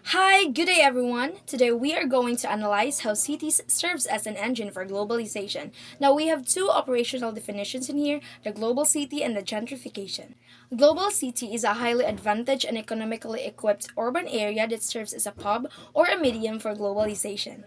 Hi, good day everyone. Today we are going to analyze how cities serves as an engine for globalization. Now we have two operational definitions in here, the global city and the gentrification. Global city is a highly advantaged and economically equipped urban area that serves as a hub or a medium for globalization.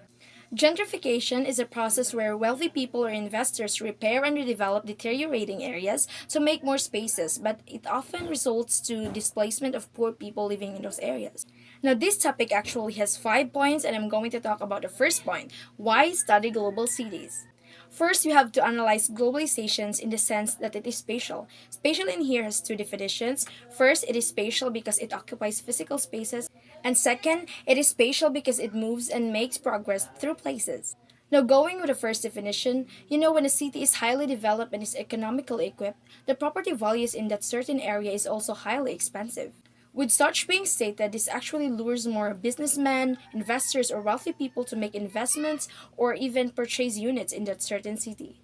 Gentrification is a process where wealthy people or investors repair and redevelop deteriorating areas to make more spaces, but it often results to displacement of poor people living in those areas. Now, this topic actually has 5 points, and I'm going to talk about the first point: why study global cities. First, you have to analyze globalizations in the sense that it is spatial. Spatial in here has two definitions. First, it is spatial because it occupies physical spaces, and second, it is spatial because it moves and makes progress through places. Now, going with the first definition, when a city is highly developed and is economically equipped, the property values in that certain area is also highly expensive. With such being stated, this actually lures more businessmen, investors, or wealthy people to make investments or even purchase units in that certain city.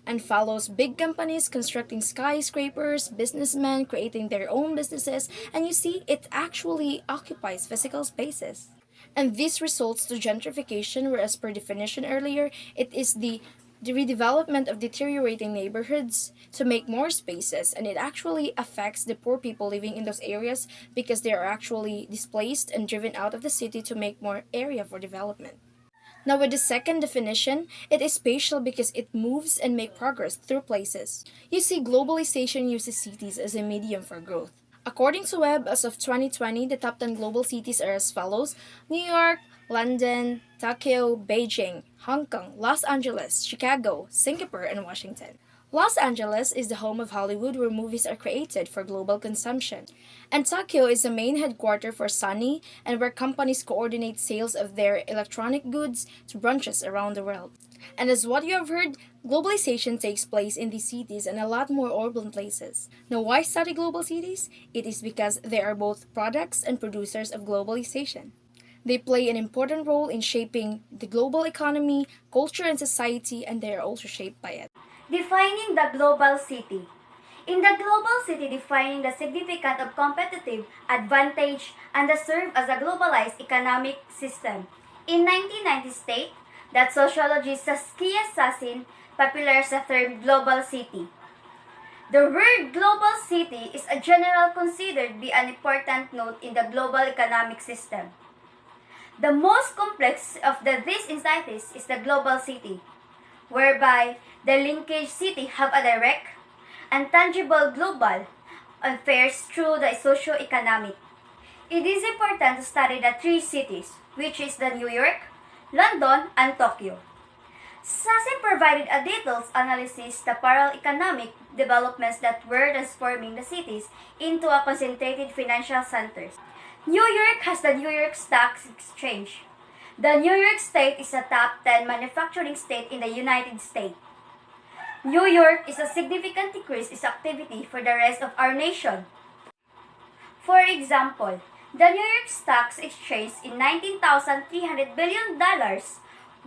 And follows big companies constructing skyscrapers, businessmen creating their own businesses, and you see, it actually occupies physical spaces. And this results to gentrification, where, as per definition earlier, it is the redevelopment of deteriorating neighborhoods to make more spaces, and it actually affects the poor people living in those areas because they are actually displaced and driven out of the city to make more area for development. Now, with the second definition, it is spatial because it moves and make progress through places. You see, globalization uses cities as a medium for growth. According to Web, as of 2020, the top 10 global cities are as follows: New York, London, Tokyo, Beijing, Hong Kong, Los Angeles, Chicago, Singapore, and Washington. Los Angeles is the home of Hollywood, where movies are created for global consumption. And Tokyo is the main headquarters for Sony, and where companies coordinate sales of their electronic goods to branches around the world. And as what you have heard, globalization takes place in these cities and a lot more urban places. Now, why study global cities? It is because they are both products and producers of globalization. They play an important role in shaping the global economy, culture, and society, and they are also shaped by it. Defining the global city. In the global city, defining the significance of competitive advantage and the serve as a globalized economic system. In 1990 state that sociologist Saskia Sassin popularized the term global city. The word global city is a general considered to be an important note in the global economic system. The most complex of these entities is the global city, whereby the linkage city have a direct and tangible global affairs through the socio-economic. It is important to study the three cities, which is the New York, London, and Tokyo. Sassin provided a detailed analysis of the parallel economic developments that were transforming the cities into a concentrated financial centers. New York has the New York Stock Exchange. The New York State is a top 10 manufacturing state in the United States. New York is a significant decrease in activity for the rest of our nation. For example, the New York Stock Exchange in $19,300 billion,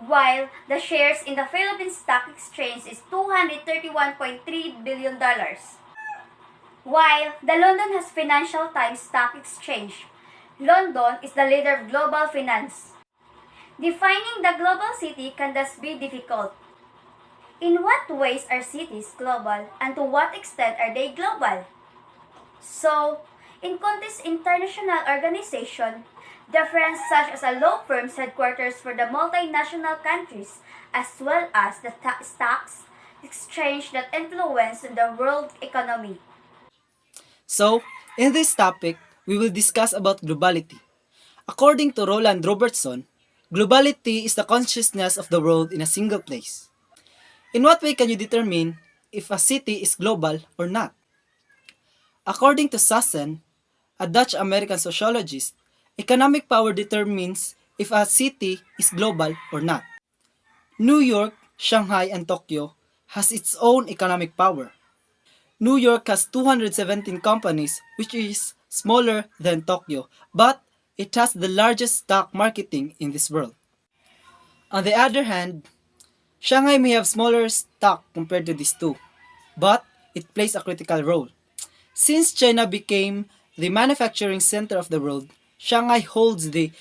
while the shares in the Philippine Stock Exchange is $231.3 billion. While the London has Financial Times Stock Exchange, London is the leader of global finance. Defining the global city can thus be difficult. In what ways are cities global, and to what extent are they global? So, in context international organization, difference such as a law firm's headquarters for the multinational countries, as well as the stocks exchange that influence the world economy. So, in this topic, we will discuss about globality. According to Roland Robertson, globality is the consciousness of the world in a single place. In what way can you determine if a city is global or not? According to Sassen, a Dutch-American sociologist, economic power determines if a city is global or not. New York, Shanghai, and Tokyo has its own economic power. New York has 217 companies, which is smaller than Tokyo, but it has the largest stock marketing in this world. On the other hand, Shanghai may have smaller stock compared to these two, but it plays a critical role. Since China became the manufacturing center of the world, Shanghai holds the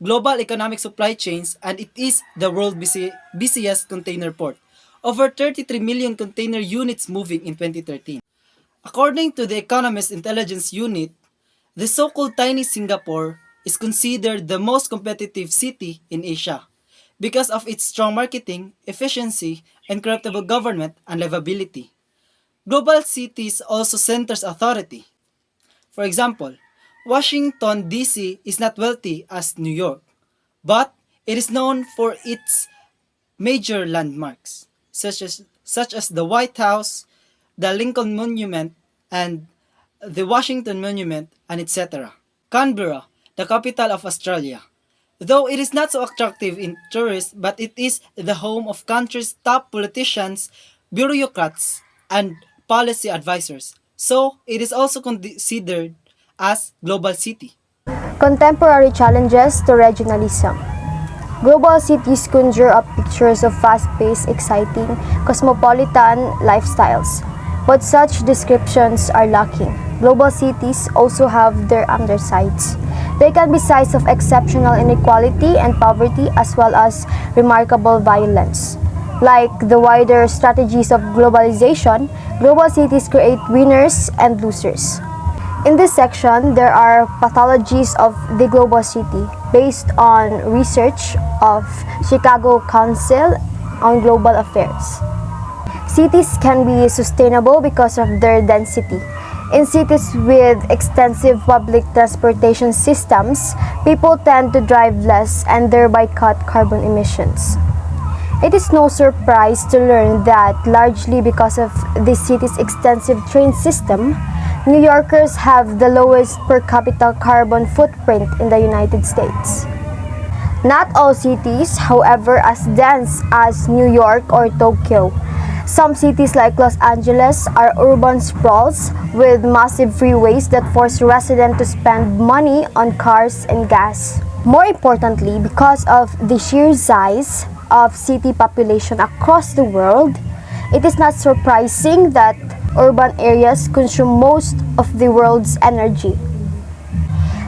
global economic supply chains, and it is the world's busiest container port. Over 33 million container units moving in 2013. According to the Economist Intelligence Unit, the so-called tiny Singapore is considered the most competitive city in Asia because of its strong marketing, efficiency, and corruptible government and livability. Global cities also centers authority. For example, Washington, D.C. is not wealthy as New York, but it is known for its major landmarks, such as the White House, the Lincoln Monument, and the Washington Monument, and etc. Canberra, the capital of Australia. Though it is not so attractive in tourists, but it is the home of country's top politicians, bureaucrats, and policy advisors. So, it is also considered as global city. Contemporary challenges to regionalism. Global cities conjure up pictures of fast-paced, exciting, cosmopolitan lifestyles. But such descriptions are lacking. Global cities also have their undersides. They can be sites of exceptional inequality and poverty as well as remarkable violence. Like the wider strategies of globalization, global cities create winners and losers. In this section, there are pathologies of the global city based on research of Chicago Council on Global Affairs. Cities can be sustainable because of their density. In cities with extensive public transportation systems, people tend to drive less and thereby cut carbon emissions. It is no surprise to learn that largely because of the city's extensive train system, New Yorkers have the lowest per capita carbon footprint in the United States. Not all cities, however, as dense as New York or Tokyo. Some cities like Los Angeles are urban sprawls with massive freeways that force residents to spend money on cars and gas. More importantly, because of the sheer size of city population across the world, it is not surprising that urban areas consume most of the world's energy.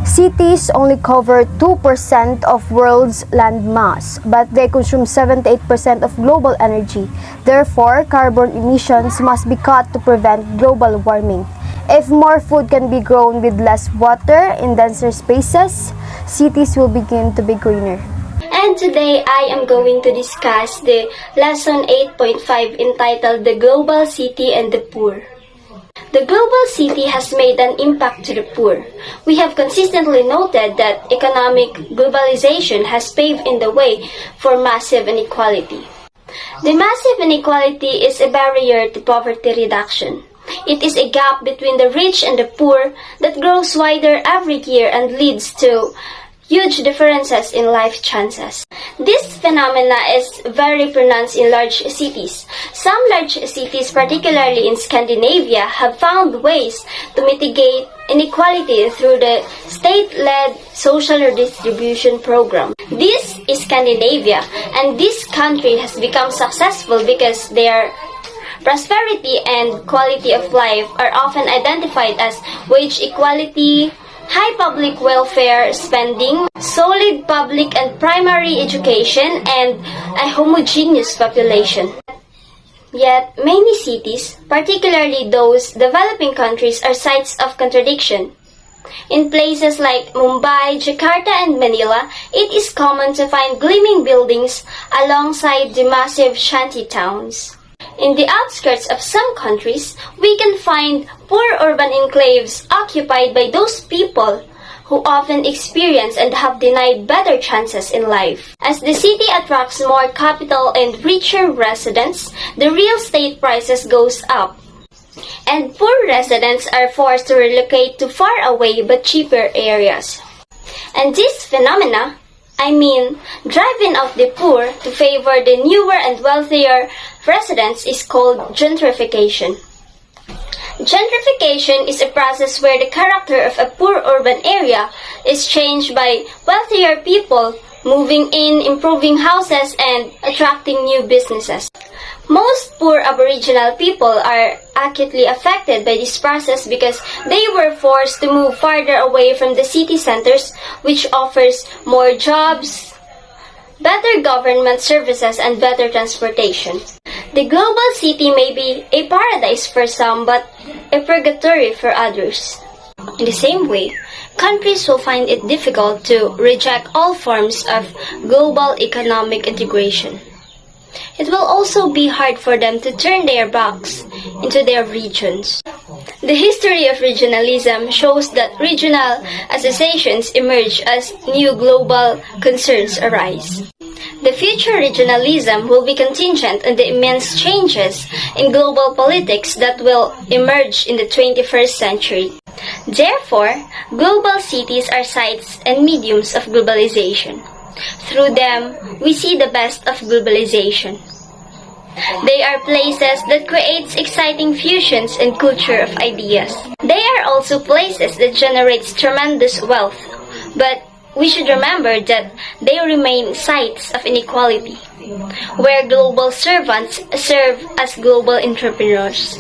Cities only cover 2% of world's land mass, but they consume 78% of global energy. Therefore, carbon emissions must be cut to prevent global warming. If more food can be grown with less water in denser spaces, cities will begin to be greener. And today I am going to discuss the lesson 8.5 entitled The Global City and the Poor. The global city has made an impact to the poor. We have consistently noted that economic globalization has paved in the way for massive inequality. The massive inequality is a barrier to poverty reduction. It is a gap between the rich and the poor that grows wider every year and leads to huge differences in life chances. This phenomena is very pronounced in large cities. Some large cities, particularly in Scandinavia, have found ways to mitigate inequality through the state-led social redistribution program. This is Scandinavia, and this country has become successful because their prosperity and quality of life are often identified as wage equality, high public welfare spending, solid public and primary education, and a homogeneous population. Yet, many cities, particularly those developing countries, are sites of contradiction. In places like Mumbai, Jakarta, and Manila, it is common to find gleaming buildings alongside the massive shanty towns. In the outskirts of some countries, we can find poor urban enclaves occupied by those people who often experience and have denied better chances in life. As the city attracts more capital and richer residents, the real estate prices goes up, and poor residents are forced to relocate to far away but cheaper areas. And this phenomena, driving out the poor to favor the newer and wealthier residents, is called gentrification. Gentrification is a process where the character of a poor urban area is changed by wealthier people moving in, improving houses, and attracting new businesses. Most poor Aboriginal people are acutely affected by this process because they were forced to move farther away from the city centers, which offers more jobs, better government services, and better transportation. The global city may be a paradise for some, but a purgatory for others. In the same way, countries will find it difficult to reject all forms of global economic integration. It will also be hard for them to turn their backs into their regions. The history of regionalism shows that regional associations emerge as new global concerns arise. The future regionalism will be contingent on the immense changes in global politics that will emerge in the 21st century. Therefore, global cities are sites and mediums of globalization. Through them, we see the best of globalization. They are places that create exciting fusions and culture of ideas. They are also places that generate tremendous wealth, but we should remember that they remain sites of inequality, where global servants serve as global entrepreneurs.